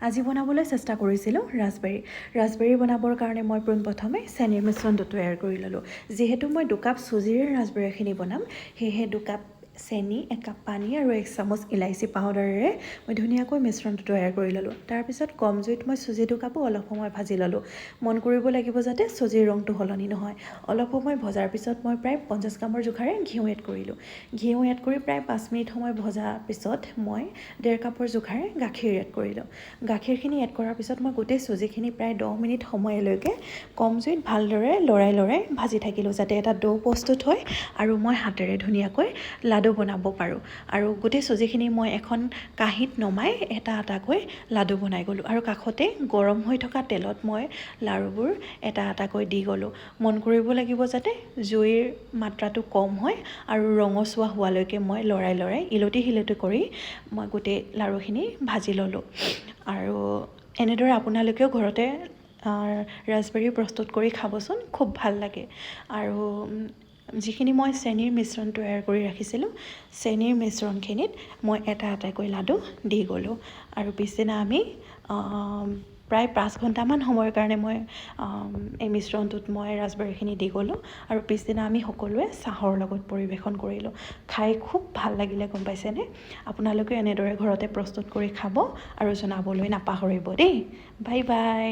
আজি বনাবলৈ চেষ্টা কৰিছিলোঁ ৰাজবেৰী বনাবৰ কাৰণে মই পোনপ্ৰথমে চেনিৰ মিশ্ৰণটো তৈয়াৰ কৰি ল'লোঁ। যিহেতু মই 2 কাপ চুজিৰে ৰাজবেৰীখিনি বনাম, সেয়েহে 2 কাপ চেনি, 1 কাপ পানী আৰু 1 চামুচ ইলাইচি পাউডাৰেৰে মই ধুনীয়াকৈ মিশ্ৰণটো তৈয়াৰ কৰি ল'লোঁ। তাৰপিছত কম জুইত মই চুজি 2 কাপো অলপ সময় ভাজি ল'লোঁ। মন কৰিব লাগিব যাতে চুজিৰ ৰংটো সলনি নহয়। অলপ সময় ভজাৰ পিছত মই প্ৰায় 50 গ্ৰামৰ জোখাৰে ঘিউ এড কৰিলোঁ। ঘিউ এড কৰি প্ৰায় 5 মিনিট সময় ভজাৰ পিছত মই 1.5 কাপৰ জোখাৰে গাখীৰ এড কৰিলোঁ। গাখীৰখিনি এড কৰাৰ পিছত মই গোটেই চুজিখিনি প্ৰায় 10 মিনিট সময়লৈকে কম জুইত ভালদৰে লৰাই ভাজি থাকিলোঁ, যাতে এটা ডো প্ৰস্তুত হয় আৰু মই হাতেৰে ধুনীয়াকৈ লাডু বনাব পাৰোঁ। আৰু গোটেই চুজিখিনি মই এখন কাঁহীত নমাই এটা এটাকৈ লাডু বনাই গ'লোঁ আৰু কাষতে গৰম হৈ থকা তেলত মই লাড়ুবোৰ এটা এটাকৈ দি গ'লোঁ। মন কৰিব লাগিব যাতে জুইৰ মাত্ৰাটো কম হয় আৰু ৰঙচুৱা হোৱালৈকে মই লৰাই ইলতি শিলতি কৰি মই গোটেই লাড়ুখিনি ভাজি ল'লোঁ। আৰু এনেদৰে আপোনালোকেও ঘৰতে ৰাজবেৰী প্ৰস্তুত কৰি খাবচোন, খুব ভাল লাগে। আৰু যিখিনি মই চেনিৰ মিশ্ৰণ তৈয়াৰ কৰি ৰাখিছিলোঁ, চেনিৰ মিশ্ৰণখিনিত মই এটা এটাকৈ লাডু দি গ'লোঁ। আৰু পিছদিনা আমি প্ৰায় 5 ঘণ্টামান সময়ৰ কাৰণে মই এই মিশ্ৰণটোত মই ৰাজবেৰীখিনি দি গ'লোঁ আৰু পিছদিনা আমি সকলোৱে চাহৰ লগত পৰিৱেশন কৰিলোঁ। খাই খুব ভাল লাগিলে, গম পাইছেনে? আপোনালোকে এনেদৰে ঘৰতে প্ৰস্তুত কৰি খাব আৰু জনাবলৈ নাপাহৰিব দেই। Bye bye.